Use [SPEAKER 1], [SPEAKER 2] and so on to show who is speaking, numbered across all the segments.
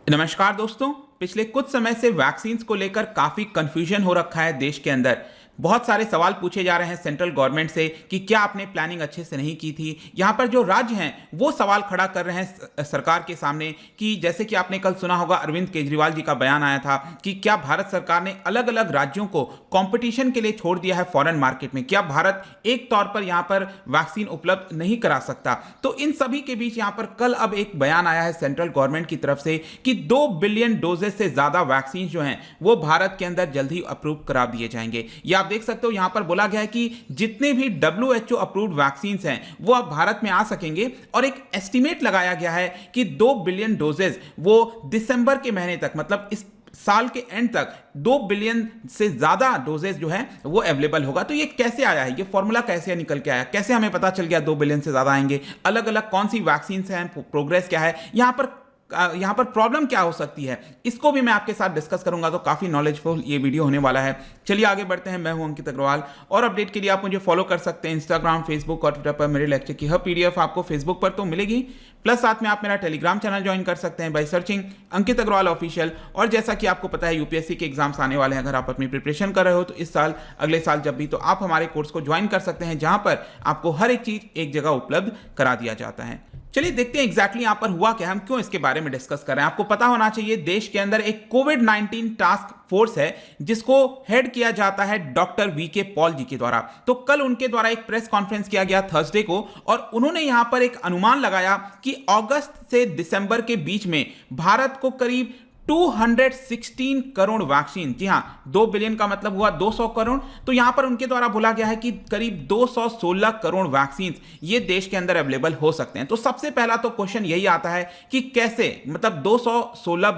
[SPEAKER 1] नमस्कार दोस्तों। पिछले कुछ समय से वैक्सीन्स को लेकर काफी कंफ्यूजन हो रखा है देश के अंदर। बहुत सारे सवाल पूछे जा रहे हैं सेंट्रल गवर्नमेंट से कि क्या आपने प्लानिंग अच्छे से नहीं की थी। यहाँ पर जो राज्य हैं वो सवाल खड़ा कर रहे हैं सरकार के सामने कि जैसे कि आपने कल सुना होगा अरविंद केजरीवाल जी का बयान आया था कि क्या भारत सरकार ने अलग अलग राज्यों को कंपटीशन के लिए छोड़ दिया है फॉरेन मार्केट में, क्या भारत एक तौर पर यहाँ पर वैक्सीन उपलब्ध नहीं करा सकता। तो इन सभी के बीच यहाँ पर कल अब एक बयान आया है सेंट्रल गवर्नमेंट की तरफ से कि 2 बिलियन डोजेस से ज्यादा वैक्सीन जो हैं वो भारत के अंदर जल्द ही अप्रूव करा दिए जाएंगे। या देख सकते हो यहां पर बोला गया है कि जितने भी WHO अप्रूव्ड वैक्सीन हैं वो अब भारत में आ सकेंगे और एक एस्टीमेट लगाया गया है कि 2 बिलियन डोजेज वो दिसंबर के महीने तक, मतलब इस साल के एंड तक 2 बिलियन से ज्यादा डोजेज जो है वो अवेलेबल होगा। तो ये कैसे आया है, ये फॉर्मूला कैसे निकल के आया, कैसे हमें पता चल गया 2 बिलियन से ज्यादा आएंगे, अलग अलग कौन सी वैक्सीन हैं, प्रोग्रेस क्या है, यहां पर प्रॉब्लम क्या हो सकती है, इसको भी मैं आपके साथ डिस्कस करूंगा। तो काफी नॉलेजफुल ये वीडियो होने वाला है। चलिए आगे बढ़ते हैं। मैं हूं अंकित अग्रवाल और अपडेट के लिए आप मुझे फॉलो कर सकते हैं इंस्टाग्राम, फेसबुक और ट्विटर पर। मेरे लेक्चर की हर PDF आपको फेसबुक पर तो मिलेगी, प्लस साथ में आप मेरा टेलीग्राम चैनल ज्वाइन कर सकते हैं by searching Ankit Agarwal official. और जैसा कि आपको पता है UPSC के एग्जाम्स आने वाले हैं, अगर आप अपनी प्रिपरेशन कर रहे हो तो इस साल, अगले साल जब भी, तो आप हमारे कोर्स को ज्वाइन कर सकते हैं जहां पर आपको हर एक चीज एक जगह उपलब्ध करा दिया जाता है। चलिए देखते हैं एग्जैक्टली यहां पर हुआ क्या, हम क्यों इसके बारे में डिस्कस कर रहे हैं। आपको पता होना चाहिए देश के अंदर एक कोविड-19 टास्क फोर्स है जिसको हेड किया जाता है डॉक्टर VK पॉल जी के द्वारा। तो कल उनके द्वारा एक प्रेस कॉन्फ्रेंस किया गया थर्सडे को और उन्होंने यहां पर एक अनुमान लगाया कि अगस्त से दिसंबर के बीच में भारत को करीब 216 करोड़ वैक्सीन, जी हां 2 बिलियन का मतलब हुआ 200 करोड़, तो यहां पर उनके द्वारा बोला गया है कि करीब 216 करोड़ वैक्सीन ये देश के अंदर अवेलेबल हो सकते हैं। तो सबसे पहला तो क्वेश्चन यही आता है कि कैसे, मतलब 216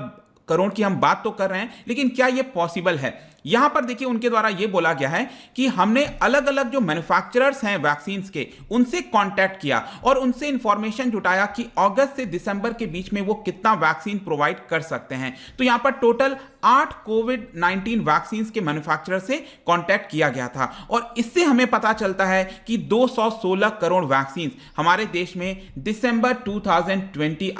[SPEAKER 1] करोड़ की हम बात तो कर रहे हैं लेकिन क्या ये पॉसिबल है। यहां पर देखिए उनके द्वारा यह बोला गया है कि हमने अलग अलग जो मैन्युफैक्चरर्स हैं वैक्सीन के, उनसे कांटेक्ट किया और उनसे इंफॉर्मेशन जुटाया कि अगस्त से दिसंबर के बीच में वो कितना वैक्सीन प्रोवाइड कर सकते हैं। तो यहां पर टोटल 8 कोविड-19 वैक्सीन के मैन्युफैक्चरर से कांटेक्ट किया गया था और इससे हमें पता चलता है कि 216 करोड़ वैक्सीन हमारे देश में दिसंबर 2020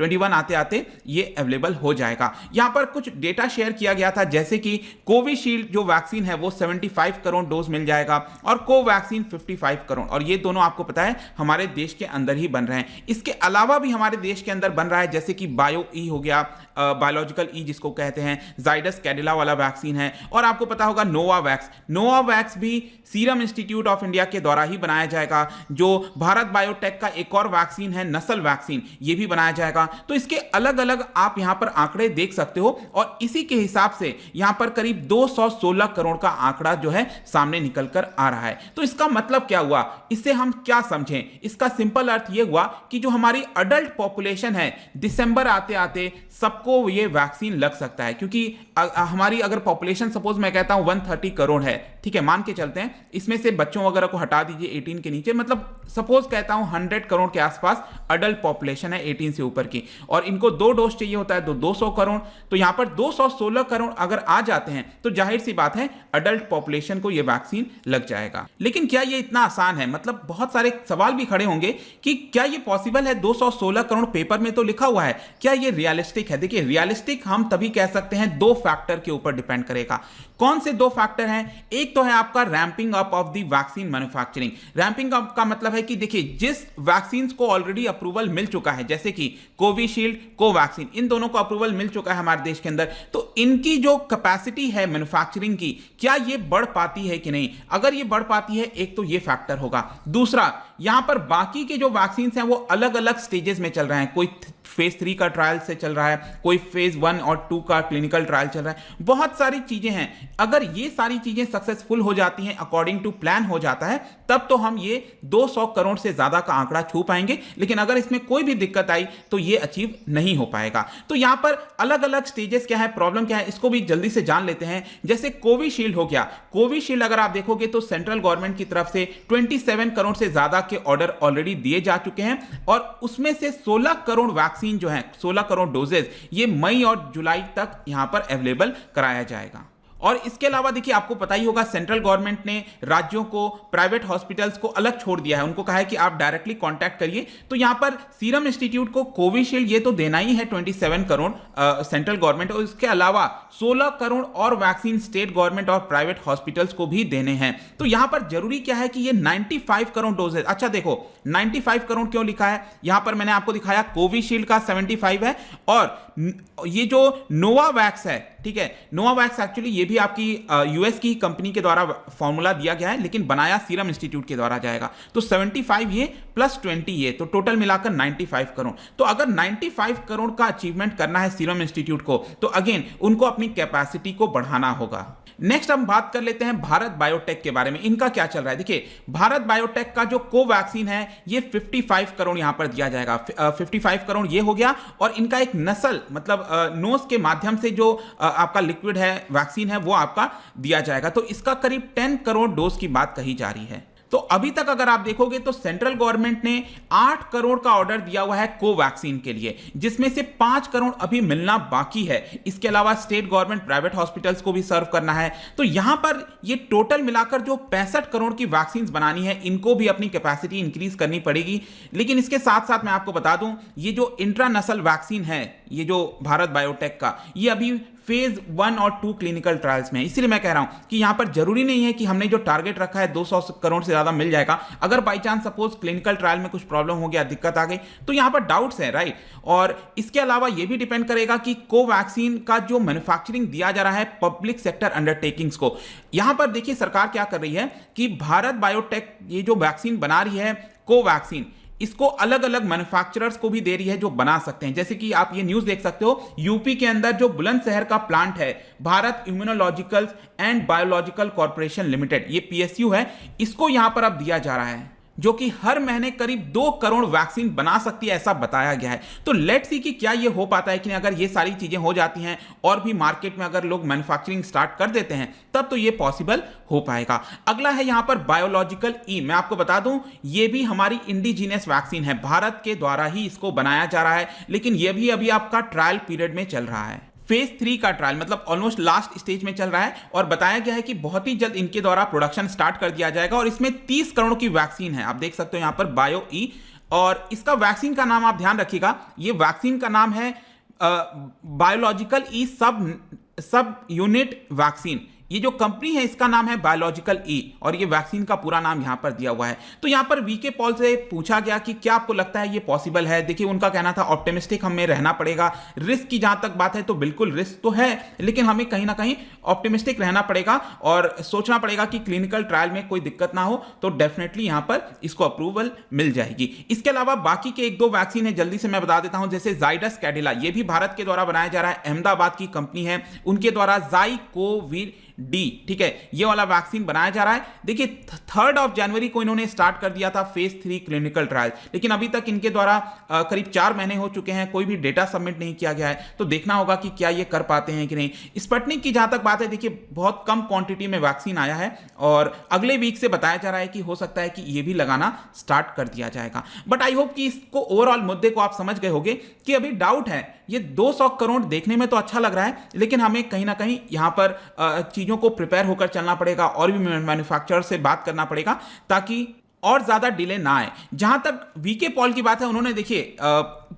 [SPEAKER 1] 21 आते आते ये अवेलेबल हो जाएगा। यहां पर कुछ डेटा शेयर किया गया था, जैसे कि कोविशील्ड जो वैक्सीन है वो 75 करोड़ डोज मिल जाएगा और कोवैक्सीन 55 करोड़, और ये दोनों आपको पता है हमारे देश के अंदर ही बन रहे हैं। इसके अलावा भी हमारे देश के अंदर बन रहा है, जैसे कि बायो-ई हो गया, बायोलॉजिकल ई जिसको कहते हैं, जाइडस कैडिला वाला वैक्सीन है, और आपको पता होगा नोवावैक्स भी सीरम इंस्टीट्यूट ऑफ इंडिया के द्वारा ही बनाया जाएगा। जो भारत बायोटेक का एक और वैक्सीन है नस्ल वैक्सीन, ये भी बनाया जाएगा। तो इसके अलग अलग आप यहां पर आंकड़े देख सकते हो और इसी के हिसाब से यहां पर करीब 216 करोड़ का आंकड़ा जो है सामने निकल कर आ रहा है। तो इसका मतलब क्या हुआ, इससे हम क्या समझें, इसका सिंपल अर्थ यह हुआ कि जो हमारी अडल्ट पॉपुलेशन है दिसंबर आते आते सबको ये वैक्सीन लग सकता है, क्योंकि हमारी अगर पॉपुलेशन सपोज मैं कहता हूं 130 करोड़ है, ठीक है, मान के चलते हैं, इसमें से बच्चों वगैरह को हटा दीजिए 18 के नीचे, मतलब सपोज कहता हूं 100 करोड़ के आसपास अडल्ट पॉपुलेशन है 18 से ऊपर की, और इनको 2 डोज चाहिए होता है तो 200 करोड़, तो यहां पर 216 करोड़ अगर आ जाते हैं तो जाहिर सी बात है अडल्ट पॉपुलेशन को यह वैक्सीन लग जाएगा। लेकिन क्या यह इतना आसान है, मतलब बहुत सारे सवाल भी खड़े होंगे कि क्या यह पॉसिबल है। 216 करोड़ पेपर में तो लिखा हुआ है, क्या यह रियलिस्टिक है। देखिए रियलिस्टिक हम तभी कह सकते हैं 2 फैक्टर के ऊपर डिपेंड करेगा। कौन से 2 फैक्टर हैं, एक तो है आपका ramping up of the vaccine manufacturing. Ramping up का मतलब है कि देखिए जिस वैक्सीन को ऑलरेडी अप्रूवल मिल चुका है, जैसे कि कोविशील्ड, कोवैक्सीन, इन दोनों को अप्रूवल मिल चुका है हमारे देश के अंदर, तो इनकी जो कैपेसिटी है मैन्युफैक्चरिंग की, क्या ये बढ़ पाती है कि नहीं। अगर ये बढ़ पाती है, एक तो ये फैक्टर होगा। दूसरा, यहां पर बाकी के जो वैक्सीन हैं वो अलग अलग स्टेजेस में चल रहे हैं, कोई फेज 3 का ट्रायल से चल रहा है, कोई फेज 1 और 2 का क्लिनिकल ट्रायल चल रहा है, बहुत सारी चीजें हैं। अगर ये सारी चीजें सक्सेसफुल हो जाती हैं, अकॉर्डिंग टू प्लान हो जाता है, तब तो हम ये 200 करोड़ से ज्यादा का आंकड़ा छू पाएंगे। लेकिन अगर इसमें कोई भी दिक्कत आई तो ये अचीव नहीं हो पाएगा। तो यहां पर अलग अलग स्टेजेस क्या है, प्रॉब्लम क्या है, इसको भी जल्दी से जान लेते हैं। जैसे कोविशील्ड हो गया, कोविशील्ड अगर आप देखोगे तो सेंट्रल गवर्नमेंट की तरफ से 27 करोड़ से ज्यादा के ऑर्डर ऑलरेडी दिए जा चुके हैं और उसमें से 16 करोड़ वैक्सीन जो है, 16 करोड़ डोजेज, ये मई और जुलाई तक यहां पर अवेलेबल कराया जाएगा। और इसके अलावा देखिए आपको पता ही होगा सेंट्रल गवर्नमेंट ने राज्यों को, प्राइवेट हॉस्पिटल्स को अलग छोड़ दिया है, उनको कहा है कि आप डायरेक्टली कांटेक्ट करिए। तो यहां पर सीरम इंस्टीट्यूट को कोविशील्ड ये तो देना ही है 27 करोड़ सेंट्रल गवर्नमेंट, और इसके अलावा 16 करोड़ और वैक्सीन स्टेट गवर्नमेंट और प्राइवेट हॉस्पिटल्स को भी देने हैं। तो यहां पर जरूरी क्या है कि ये 95 करोड़ डोजेज, अच्छा देखो 95 करोड़ क्यों लिखा है, यहां पर मैंने आपको दिखाया कोविशील्ड का 75 है, और ये जो नोवावैक्स है, ठीक है, नोवावैक्स एक्चुअली ये भी आपकी यूएस की कंपनी के द्वारा फॉर्मूला दिया गया है, लेकिन बनाया सीरम इंस्टीट्यूट के द्वारा जाएगा। तो 75 ये प्लस 20 ये, तो टोटल मिलाकर 95 करोड़। तो अगर 95 करोड़ का अचीवमेंट करना है सीरम इंस्टीट्यूट को, तो अगेन उनको अपनी कैपेसिटी को बढ़ाना होगा। नेक्स्ट हम बात कर लेते हैं भारत बायोटेक के बारे में, इनका क्या चल रहा है। देखिए भारत बायोटेक का जो कोवैक्सीन है ये 55 करोड़ यहां पर दिया जाएगा, 55 करोड़ ये हो गया, और इनका एक नस्ल मतलब नोज के माध्यम से जो आपका लिक्विड है, वैक्सीन है, वो आपका दिया जाएगा। तो इसका करीब 10 करोड़ डोज की बात कही जा रही है। तो अभी तक अगर आप देखोगे तो सेंट्रल गवर्नमेंट ने 8 करोड़ का ऑर्डर दिया हुआ है कोवैक्सीन के लिए, जिसमें से 5 करोड़ अभी मिलना बाकी है। इसके अलावा स्टेट गवर्नमेंट, प्राइवेट हॉस्पिटल्स को भी सर्व करना है। तो यहां पर ये टोटल मिलाकर जो 65 करोड़ की वैक्सीन बनानी है, इनको भी अपनी कैपेसिटी इंक्रीज करनी पड़ेगी। लेकिन इसके साथ साथ मैं आपको बता दूं, ये जो इंट्रानसल वैक्सीन है, ये जो भारत बायोटेक का, ये अभी फेज 1 और 2 क्लिनिकल ट्रायल्स में है। इसलिए मैं कह रहा हूं कि यहां पर जरूरी नहीं है कि हमने जो टारगेट रखा है 200 करोड़ से ज्यादा मिल जाएगा। अगर by chance suppose clinical trial में कुछ प्रॉब्लम हो गया, दिक्कत आ गई, तो यहां पर डाउट्स है, राइट। और इसके अलावा यह भी डिपेंड करेगा कि कोवैक्सीन का जो मैन्युफैक्चरिंग दिया जा रहा है पब्लिक सेक्टर अंडरटेकिंग्स को। यहां पर देखिए सरकार क्या कर रही है कि भारत बायोटेक ये जो वैक्सीन बना रही है कोवैक्सीन, इसको अलग अलग मैन्युफैक्चरर्स को भी दे रही है जो बना सकते हैं। जैसे कि आप ये न्यूज देख सकते हो, यूपी के अंदर जो बुलंदशहर का प्लांट है, Bharat immunological and biological corporation limited, ये पीएसयू है, इसको यहां पर अब दिया जा रहा है, जो कि हर महीने करीब 2 करोड़ वैक्सीन बना सकती है, ऐसा बताया गया है। तो लेट्स सी कि क्या ये हो पाता है कि नहीं। अगर ये सारी चीजें हो जाती हैं और भी मार्केट में अगर लोग मैन्युफैक्चरिंग स्टार्ट कर देते हैं, तब तो ये पॉसिबल हो पाएगा। अगला है यहां पर बायोलॉजिकल ई। मैं आपको बता दूं, ये भी हमारी इंडिजीनियस वैक्सीन है, भारत के द्वारा ही इसको बनाया जा रहा है, लेकिन ये भी अभी आपका ट्रायल पीरियड में चल रहा है। फेज 3 का ट्रायल मतलब ऑलमोस्ट लास्ट स्टेज में चल रहा है, और बताया गया है कि बहुत ही जल्द इनके द्वारा प्रोडक्शन स्टार्ट कर दिया जाएगा। और इसमें 30 करोड़ की वैक्सीन है, आप देख सकते हो यहां पर बायो ई। और इसका वैक्सीन का नाम आप ध्यान रखिएगा, ये वैक्सीन का नाम है बायोलॉजिकल ई सब यूनिट वैक्सीन। ये जो कंपनी है इसका नाम है बायोलॉजिकल ई, और ये वैक्सीन का पूरा नाम यहां पर दिया हुआ है। तो यहां पर वीके पॉल से पूछा गया कि क्या आपको लगता है ये पॉसिबल है। देखिए उनका कहना था ऑप्टिमिस्टिक हमें रहना पड़ेगा। रिस्क की जहां तक बात है तो बिल्कुल रिस्क तो है, लेकिन हमें कहीं ना कहीं ऑप्टिमिस्टिक रहना पड़ेगा और सोचना पड़ेगा कि क्लिनिकल ट्रायल में कोई दिक्कत ना हो, तो डेफिनेटली यहां पर इसको अप्रूवल मिल जाएगी। इसके अलावा बाकी के 1-2 वैक्सीन है, जल्दी से मैं बता देता हूं। जैसे जाइडस कैडिला, ये भी भारत के द्वारा बनाया जा रहा है, अहमदाबाद की कंपनी है, उनके द्वारा जाइकोविर डी, ठीक है, ये वाला वैक्सीन बनाया जा रहा है। देखिए 3 जनवरी को इन्होंने स्टार्ट कर दिया था फेज 3 क्लिनिकल ट्रायल, लेकिन अभी तक इनके द्वारा करीब 4 महीने हो चुके हैं, कोई भी डेटा सबमिट नहीं किया गया है। तो देखना होगा कि क्या ये कर पाते हैं कि नहीं। स्पुतनिक की जहां तक बात है, देखिए बहुत कम क्वांटिटी में वैक्सीन आया है, और अगले वीक से बताया जा रहा है कि हो सकता है कि ये भी लगाना स्टार्ट कर दिया जाएगा। बट आई होप कि इसको ओवरऑल मुद्दे को आप समझ गए होंगे कि अभी डाउट है, ये 200 करोड़ देखने में तो अच्छा लग रहा है, लेकिन हमें कहीं ना कहीं यहां पर चीजों को प्रिपेयर होकर चलना पड़ेगा, और भी मैन्युफैक्चरर से बात करना पड़ेगा ताकि और ज्यादा डिले ना आए। जहां तक वीके पॉल की बात है, उन्होंने देखिए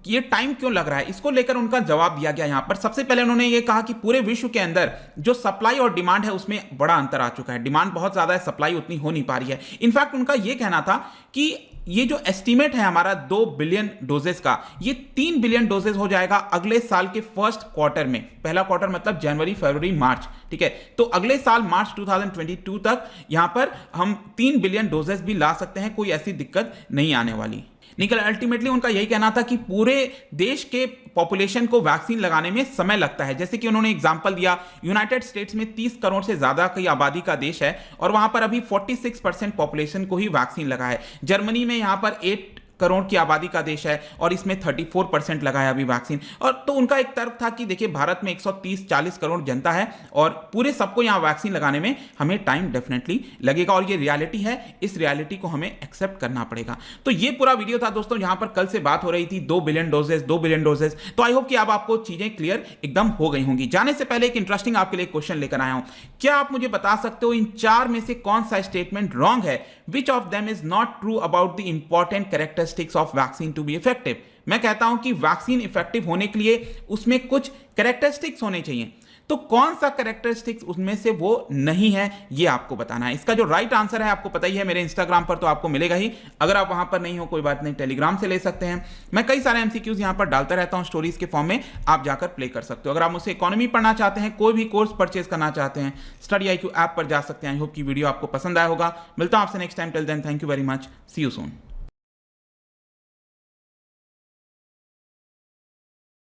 [SPEAKER 1] ये टाइम क्यों लग रहा है, इसको लेकर उनका जवाब दिया गया। यहां पर सबसे पहले उन्होंने ये कहा कि पूरे विश्व के अंदर जो सप्लाई और डिमांड है उसमें बड़ा अंतर आ चुका है। डिमांड बहुत ज्यादा है, सप्लाई उतनी हो नहीं पा रही है। इनफैक्ट उनका यह कहना था कि ये जो एस्टीमेट है हमारा 2 बिलियन डोजेस का, ये 3 बिलियन डोजेस हो जाएगा अगले साल के फर्स्ट क्वार्टर में। पहला क्वार्टर मतलब जनवरी, फरवरी, मार्च, ठीक है। तो अगले साल मार्च 2022 तक यहां पर हम 3 बिलियन डोजेस भी ला सकते हैं, कोई ऐसी दिक्कत नहीं आने वाली। लेकिन अल्टीमेटली उनका यही कहना था कि पूरे देश के पॉपुलेशन को वैक्सीन लगाने में समय लगता है। जैसे कि उन्होंने एग्जांपल दिया, यूनाइटेड स्टेट्स में 30 करोड़ से ज्यादा की आबादी का देश है, और वहां पर अभी 46% पॉपुलेशन को ही वैक्सीन लगा है। जर्मनी में यहां पर 8 करोड़ की आबादी का देश है और इसमें 34% लगा है अभी वैक्सीन। और तो उनका एक तर्क था कि देखिए भारत में 130-40 करोड़ जनता है और पूरे सबको यहाँ वैक्सीन लगाने में हमें टाइम डेफिनेटली लगेगा और ये रियलिटी है, इस रियलिटी को हमें एक्सेप्ट करना पड़ेगा। तो ये पूरा वीडियो था दोस्तों, यहाँ पर कल से बात हो रही थी 2 बिलियन डोजेस। तो आई होप कि अब आपको चीजें क्लियर एकदम हो गई होंगी। जाने से पहले एक इंटरेस्टिंग आपके लिए क्वेश्चन लेकर आया हूं। क्या आप मुझे बता सकते हो इन 4 में से कौन सा स्टेटमेंट रॉन्ग है? Which of them is not true about the important characteristics of vaccine to be effective? मैं कहता हूं कि वैक्सीन इफेक्टिव होने के लिए उसमें कुछ कैरेक्टरिस्टिक्स होने चाहिए, तो कौन सा कैरेक्टरिस्टिक्स उनमें से वो नहीं है, ये आपको बताना है। इसका जो राइट आंसर है आपको पता ही है, मेरे इंस्टाग्राम पर तो आपको मिलेगा ही। अगर आप वहां पर नहीं हो कोई बात नहीं, टेलीग्राम से ले सकते हैं। मैं कई सारे एमसीक्यूज यहां पर डालता रहता हूं स्टोरीज के फॉर्म में, आप जाकर प्ले कर सकते हो। अगर आप मुझसे इकोनॉमी पढ़ना चाहते हैं, कोई भी कोर्स परचेज करना चाहते हैं, स्टडी IQ ऐप पर जा सकते हैं। आई होप की वीडियो आपको पसंद आया होगा। मिलता हूं आपसे next time. Till then thank you very much, see you soon.